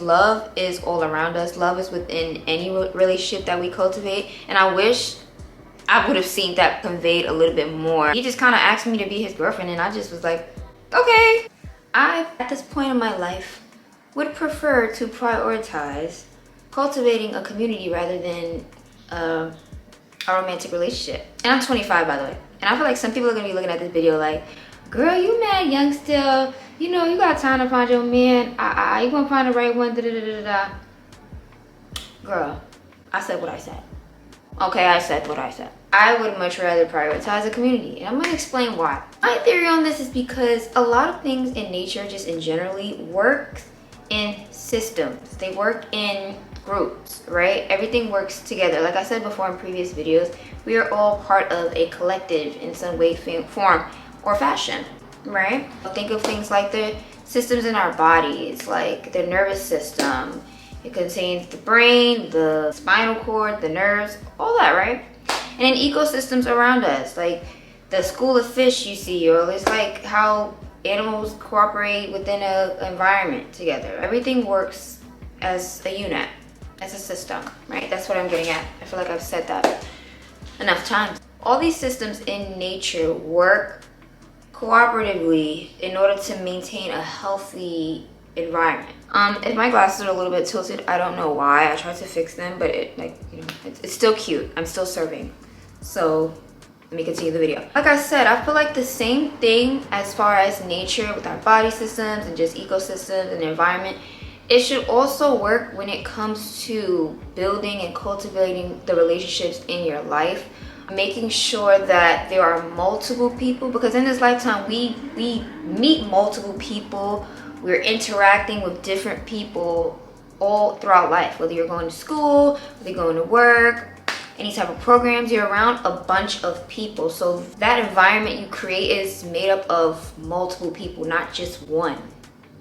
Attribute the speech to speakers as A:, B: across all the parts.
A: Love is all around us. Love is within any relationship that we cultivate. And I wish I would have seen that conveyed a little bit more. He just kind of asked me to be his girlfriend, and I just was like, okay. I, at this point in my life, would prefer to prioritize cultivating a community rather than a romantic relationship. And I'm 25, by the way. And I feel like some people are gonna be looking at this video like, girl, you mad young still. You know, you got time to find your man. You gonna find the right one, da da da da da. Girl, I said what I said. Okay, I said what I said. I would much rather prioritize a community, and I'm gonna explain why. My theory on this is because a lot of things in nature, just in generally, work in systems. They work in groups, right? Everything works together. Like I said before in previous videos, we are all part of a collective in some way, form, or fashion, right? Think of things like the systems in our bodies, like the nervous system. It contains the brain, the spinal cord, the nerves, all that, right? And then ecosystems around us, like the school of fish you see, or it's like how animals cooperate within an environment together. Everything works as a unit, as a system, right? That's what I'm getting at. I feel like I've said that enough times. All these systems in nature work cooperatively in order to maintain a healthy environment. If my glasses are a little bit tilted, I don't know why. I tried to fix them, but it's still cute. I'm still serving. So let me continue the video. Like I said, I feel like the same thing as far as nature with our body systems and just ecosystems and environment. It should also work when it comes to building and cultivating the relationships in your life. Making sure that there are multiple people, because in this lifetime we meet multiple people. We're interacting with different people all throughout life, whether you're going to school, whether you're going to work, any type of programs, you're around a bunch of people. So that environment you create is made up of multiple people, not just one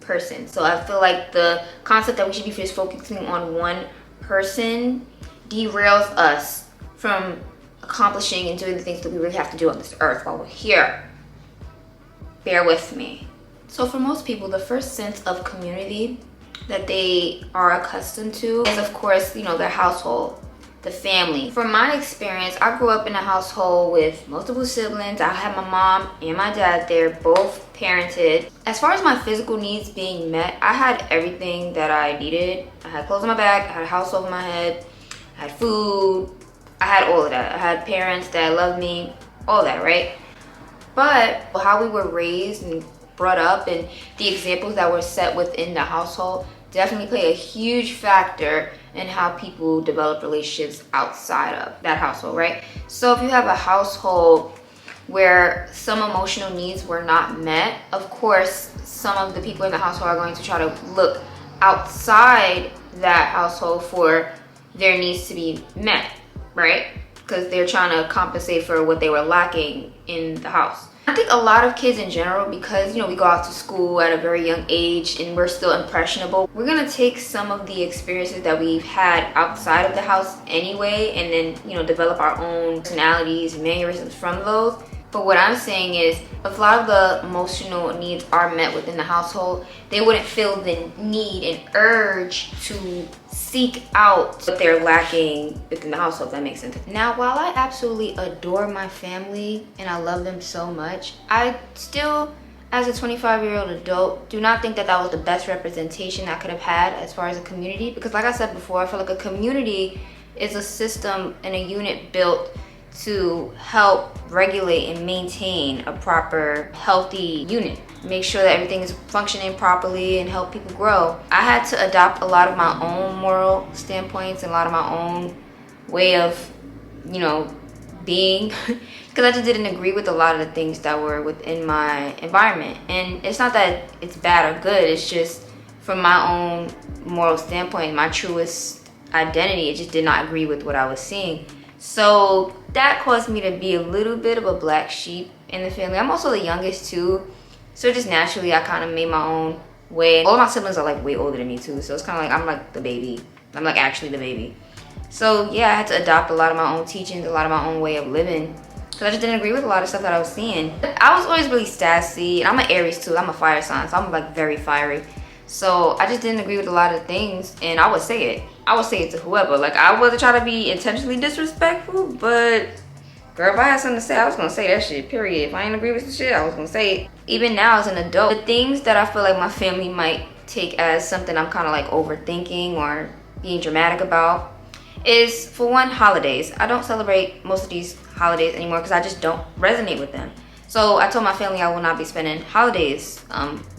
A: person. So I feel like the concept that we should be just focusing on one person derails us from accomplishing and doing the things that we really have to do on this earth while we're here. Bear with me. So for most people, the first sense of community that they are accustomed to is, of course, their household, the family. From my experience, I grew up in a household with multiple siblings. I had my mom and my dad there, both parented. As far as my physical needs being met, I had everything that I needed. I had clothes on my back, I had a house over my head, I had food, I had all of that. I had parents that loved me, all that, right? But how we were raised and brought up and the examples that were set within the household definitely play a huge factor in how people develop relationships outside of that household, right? So if you have a household where some emotional needs were not met, of course, some of the people in the household are going to try to look outside that household for their needs to be met, right? Because they're trying to compensate for what they were lacking in the house. I think a lot of kids in general, because we go out to school at a very young age and we're still impressionable, we're gonna take some of the experiences that we've had outside of the house anyway, and then develop our own personalities and mannerisms from those. But what I'm saying is, if a lot of the emotional needs are met within the household, they wouldn't feel the need and urge to seek out what they're lacking within the household, if that makes sense. Now, while I absolutely adore my family and I love them so much, I still, as a 25-year-old adult, do not think that that was the best representation I could have had as far as a community. Because like I said before, I feel like a community is a system and a unit built to help regulate and maintain a proper, healthy unit. Make sure that everything is functioning properly and help people grow. I had to adopt a lot of my own moral standpoints and a lot of my own way of, being, because I just didn't agree with a lot of the things that were within my environment. And it's not that it's bad or good, it's just from my own moral standpoint, my truest identity, it just did not agree with what I was seeing. So that caused me to be a little bit of a black sheep in the family. I'm also the youngest too, so just naturally I kind of made my own way. All of my siblings are like way older than me too, so it's kind of like I'm like the baby. I'm like actually the baby. So yeah, I had to adopt a lot of my own teachings, a lot of my own way of living, because I just didn't agree with a lot of stuff that I was seeing. I was always really sassy, and I'm an Aries too. I'm a fire sign, so I'm like very fiery. So I just didn't agree with a lot of things, and I would say it. I would say it to whoever. Like, I wasn't trying to be intentionally disrespectful, but girl, if I had something to say, I was gonna say that shit, period. If I ain't agree with the shit, I was gonna say it. Even now as an adult, the things that I feel like my family might take as something I'm kind of like overthinking or being dramatic about is, for one, holidays. I don't celebrate most of these holidays anymore because I just don't resonate with them. So I told my family I will not be spending holidays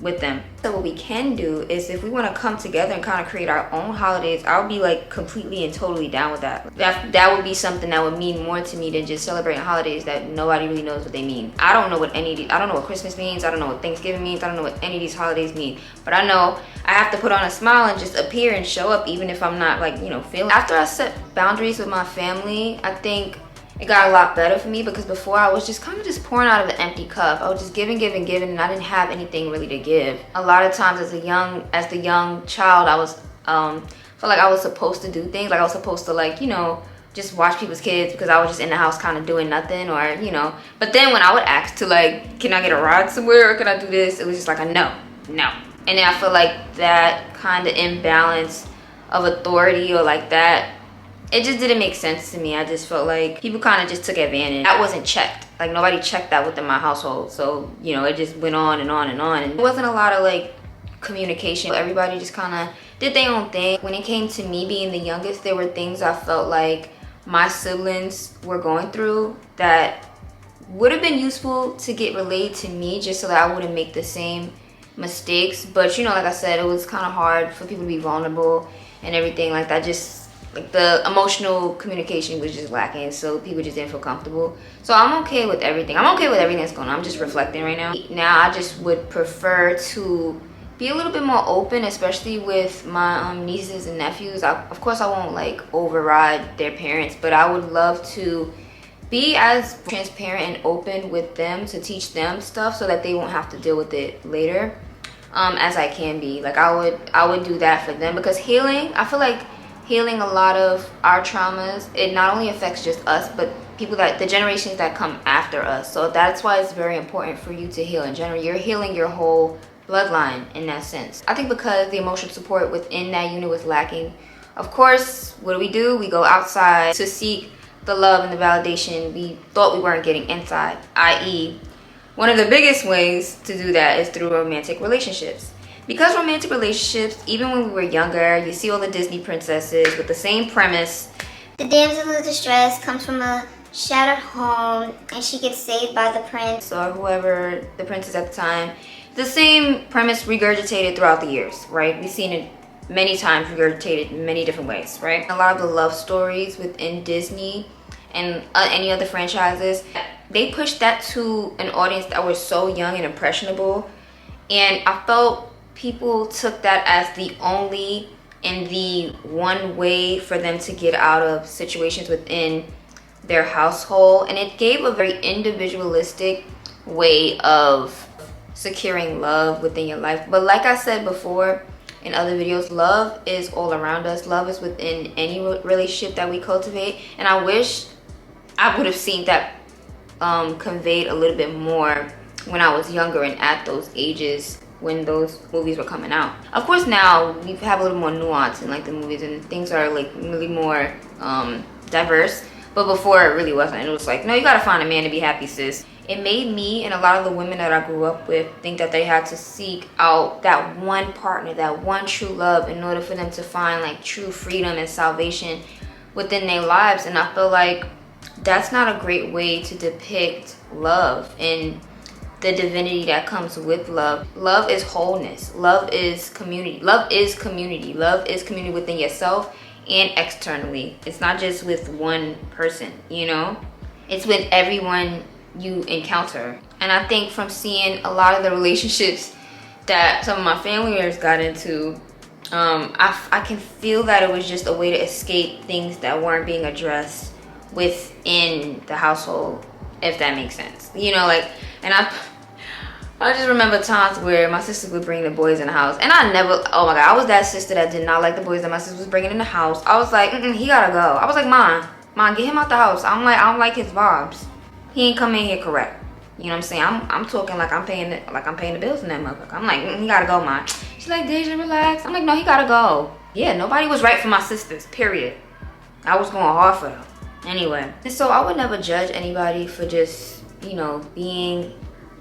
A: with them. So what we can do is, if we want to come together and kind of create our own holidays, I'll be like completely and totally down with that. That would be something that would mean more to me than just celebrating holidays that nobody really knows what they mean. I don't know what any of these, I don't know what Christmas means, I don't know what Thanksgiving means, I don't know what any of these holidays mean. But I know I have to put on a smile and just appear and show up, even if I'm not, like, you know, feeling. After I set boundaries with my family, I think it got a lot better for me, because before I was just kind of just pouring out of an empty cup. I was just giving, and I didn't have anything really to give. A lot of times as the young child, I was felt like I was supposed to do things. Like, I was supposed to, like, you know, just watch people's kids, because I was just in the house kind of doing nothing, or, you know. But then when I would ask to, like, can I get a ride somewhere, or can I do this, it was just like a no. And then I feel like that kind of imbalance of authority, or like that, it just didn't make sense to me. I just felt like people kind of just took advantage. That wasn't checked. Like, nobody checked that within my household. So, you know, it just went on and on and on. And there wasn't a lot of, like, communication. Everybody just kind of did their own thing. When it came to me being the youngest, there were things I felt like my siblings were going through that would have been useful to get relayed to me, just so that I wouldn't make the same mistakes. But, you know, like I said, it was kind of hard for people to be vulnerable and everything like that. Just like the emotional communication was just lacking, so people just didn't feel comfortable. So I'm okay with everything. I'm okay with everything that's going on. I'm just reflecting right now. Now I just would prefer to be a little bit more open, especially with my nieces and nephews. Of course I won't like override their parents, but I would love to be as transparent and open with them, to teach them stuff so that they won't have to deal with it later, as I can be. Like, I would do that for them, because healing, I feel like healing a lot of our traumas, it not only affects just us, but people that, the generations that come after us. So that's why it's very important for you to heal in general. You're healing your whole bloodline in that sense. I think because the emotional support within that unit was lacking, of course, what do? We go outside to seek the love and the validation we thought we weren't getting inside, i.e., one of the biggest ways to do that is through romantic relationships. Because romantic relationships, even when we were younger, you see all the Disney princesses with the same premise.
B: The damsel in distress comes from a shattered home, and she gets saved by the prince,
A: or whoever the prince is at the time. The same premise regurgitated throughout the years, right? We've seen it many times regurgitated in many different ways, right? A lot of the love stories within Disney and any other franchises, they pushed that to an audience that was so young and impressionable. And I felt people took that as the only and the one way for them to get out of situations within their household. And it gave a very individualistic way of securing love within your life. But like I said before in other videos, love is all around us. Love is within any relationship that we cultivate. And I wish I would have seen that conveyed a little bit more when I was younger and at those ages when those movies were coming out. Of course now we have a little more nuance in like the movies, and things are like really more diverse, but before it really wasn't. It was like, no, you gotta find a man to be happy, sis. It made me and a lot of the women that I grew up with think that they had to seek out that one partner, that one true love, in order for them to find like true freedom and salvation within their lives. And I feel like that's not a great way to depict love and the divinity that comes with love. Love is wholeness. Love is community. Love is community. Love is community within yourself and externally. It's not just with one person, you know? It's with everyone you encounter. And I think from seeing a lot of the relationships that some of my family members got into, I can feel that it was just a way to escape things that weren't being addressed within the household, if that makes sense. You know, like, and I just remember times where my sisters would bring the boys in the house, and I never, oh my God, I was that sister that did not like the boys that my sister was bringing in the house. I was like, he gotta go. I was like, Mom, get him out the house. I don't like his vibes. He ain't come in here correct. You know what I'm saying? I'm talking like I'm paying the bills in that motherfucker. I'm like, he gotta go, ma. She's like, Daija, relax. I'm like, no, he gotta go. Yeah, nobody was right for my sisters, period. I was going hard for them. Anyway, and so I would never judge anybody for just, you know, being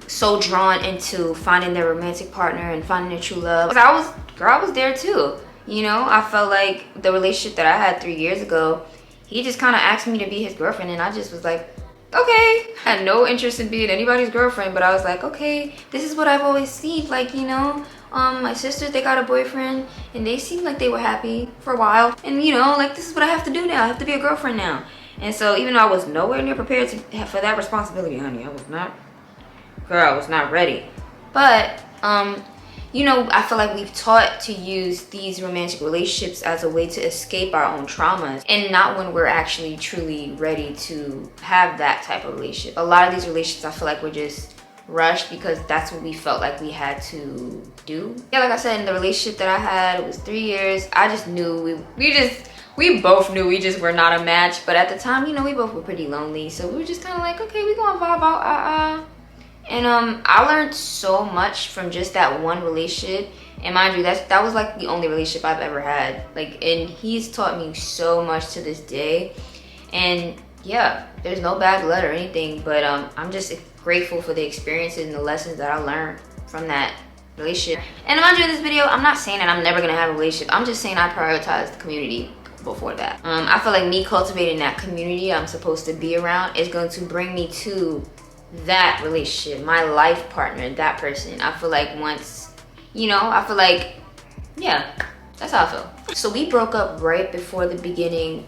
A: so drawn into finding their romantic partner and finding their true love. Cause I was there too. You know, I felt like the relationship that I had 3 years ago, he just kind of asked me to be his girlfriend, and I just was like, okay. I had no interest in being anybody's girlfriend, but I was like, okay, this is what I've always seen. Like, you know, my sisters, they got a boyfriend, and they seemed like they were happy for a while. And, you know, like, this is what I have to do now. I have to be a girlfriend now. And so even though I was nowhere near prepared for that responsibility, honey, I was not ready. But, you know, I feel like we've taught to use these romantic relationships as a way to escape our own traumas, and not when we're actually truly ready to have that type of relationship. A lot of these relationships, I feel like we're just rushed because that's what we felt like we had to do. Yeah, like I said, in the relationship that I had, it was 3 years. I just knew we both knew we just were not a match. But at the time, you know, we both were pretty lonely. So we were just kind of like, okay, we gonna vibe out, And I learned so much from just that one relationship. And mind you, that was like the only relationship I've ever had. Like, and he's taught me so much to this day. And yeah, there's no bad blood or anything, but I'm just grateful for the experiences and the lessons that I learned from that relationship. And mind you, in this video, I'm not saying that I'm never gonna have a relationship. I'm just saying I prioritize the community before that. I feel like me cultivating that community I'm supposed to be around is going to bring me to that relationship, my life partner, that person. I feel like once, you know, I feel like, yeah, that's how I feel. So we broke up right before the beginning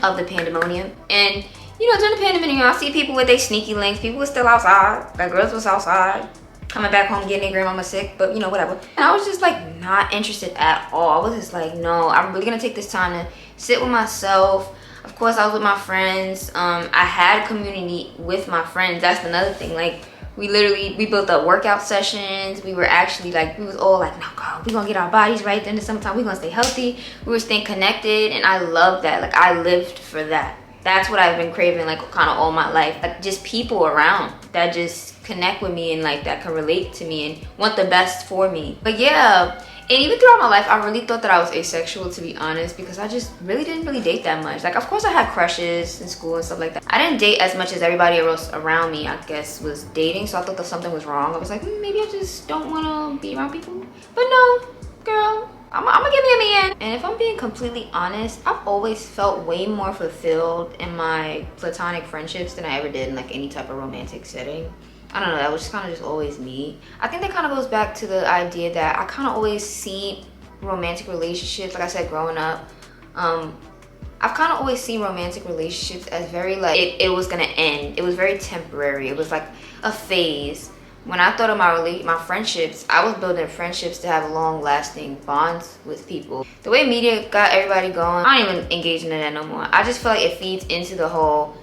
A: of the pandemonium. And, you know, during the pandemonium, I see people with their sneaky links. People were still outside. Like, girls was outside, coming back home, getting their grandmama sick, but, you know, whatever. And I was just, like, not interested at all. I was just like, no, I'm really gonna take this time to sit with myself. Of course, I was with my friends. I had community with my friends. That's another thing. Like, we built up workout sessions. We were actually like, we was all like, no, girl, we gonna get our bodies right. Then sometime we gonna stay healthy. We were staying connected, and I love that. Like, I lived for that. That's what I've been craving, like, kind of all my life. Like, just people around that just connect with me and, like, that can relate to me and want the best for me. But yeah. And even throughout my life, I really thought that I was asexual, to be honest, because I just didn't really date that much. Like, of course I had crushes in school and stuff like that. I didn't date as much as everybody else around me, I guess, was dating. So I thought that something was wrong. I was like, maybe I just don't want to be around people. But no, girl, I'm gonna give me a man. And if I'm being completely honest, I've always felt way more fulfilled in my platonic friendships than I ever did in, like, any type of romantic setting. I don't know, that was just kind of just always me. I think that kind of goes back to the idea that I kind of always see romantic relationships, like I said, growing up. I've kind of always seen romantic relationships as very, like, it was gonna end. It was very temporary. It was like a phase. When I thought of my friendships, I was building friendships to have long-lasting bonds with people. The way media got everybody going, I don't even engage in that no more. I just feel like it feeds into the whole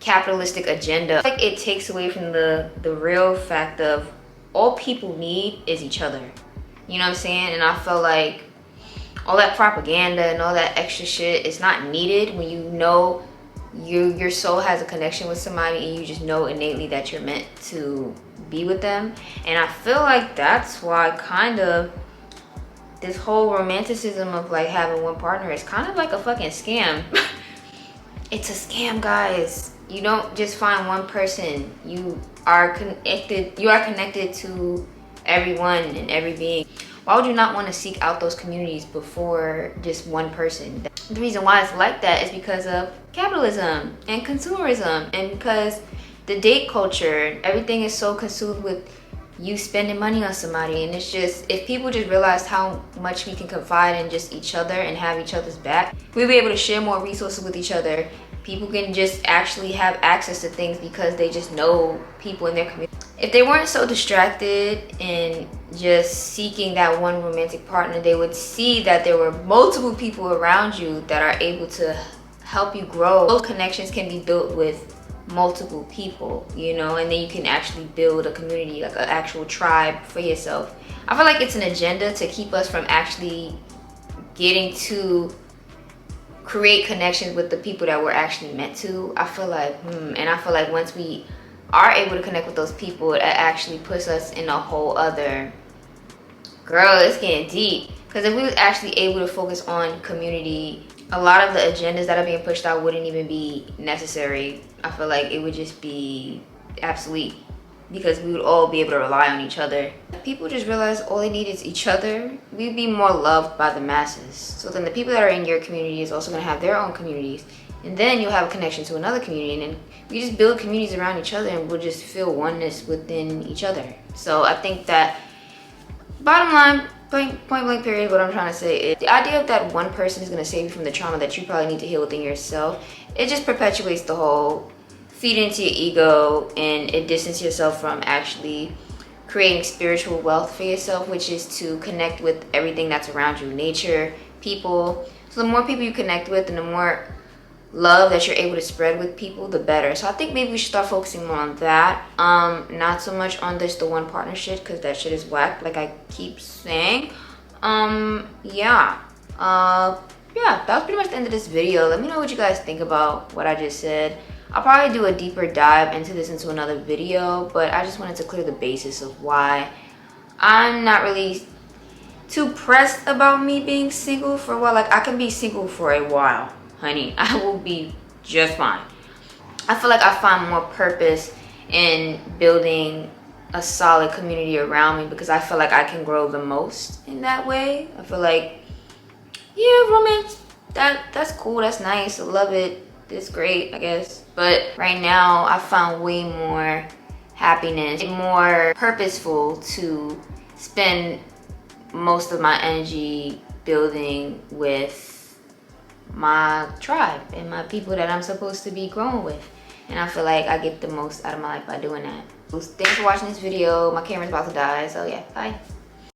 A: capitalistic agenda. Like, it takes away from the real fact of all people need is each other. You know what I'm saying? And I feel like all that propaganda and all that extra shit is not needed when you know your soul has a connection with somebody and you just know innately that you're meant to be with them. And I feel like that's why kind of this whole romanticism of, like, having one partner is kind of like a fucking scam. It's a scam, guys. You don't just find one person. You are connected to everyone and every being. Why would you not want to seek out those communities before just one person? The reason why it's like that is because of capitalism and consumerism, and because the date culture, everything is so consumed with you spending money on somebody. And it's just, if people just realized how much we can confide in just each other and have each other's back, we'll be able to share more resources with each other. People can just actually have access to things because they just know people in their community. If they weren't so distracted and just seeking that one romantic partner, they would see that there were multiple people around you that are able to help you grow. Those connections can be built with multiple people, you know, and then you can actually build a community, like an actual tribe for yourself. I feel like it's an agenda to keep us from actually getting to create connections with the people that we're actually meant to. I feel like, and I feel like once we are able to connect with those people, it actually puts us in a whole other, girl, it's getting deep. Because if we was actually able to focus on community, a lot of the agendas that are being pushed out wouldn't even be necessary. I feel like it would just be obsolete, because we would all be able to rely on each other. If people just realize all they need is each other, we'd be more loved by the masses. So then the people that are in your community is also going to have their own communities, and then you'll have a connection to another community, and then we just build communities around each other, and we'll just feel oneness within each other. So I think that, bottom line, point blank period, what I'm trying to say is the idea of that one person is going to save you from the trauma that you probably need to heal within yourself, it just perpetuates the whole feed into your ego, and it distances yourself from actually creating spiritual wealth for yourself, which is to connect with everything that's around you, nature, people. So the more people you connect with and the more love that you're able to spread with people, the better. So I think maybe we should start focusing more on that, not so much on this the one partner shit, because that shit is whack, like I keep saying. Yeah, that was pretty much the end of this video. Let me know what you guys think about what I just said. I'll probably do a deeper dive into this into another video, but I just wanted to clear the basis of why I'm not really too pressed about me being single for a while. Like, I can be single for a while, honey. I will be just fine. I feel like I find more purpose in building a solid community around me, because I feel like I can grow the most in that way. I feel like, yeah, romance, that's cool, that's nice, I love it, it's great, I guess. But right now, I found way more happiness, more purposeful to spend most of my energy building with my tribe and my people that I'm supposed to be growing with. And I feel like I get the most out of my life by doing that. So thanks for watching this video. My camera's about to die, so yeah, bye.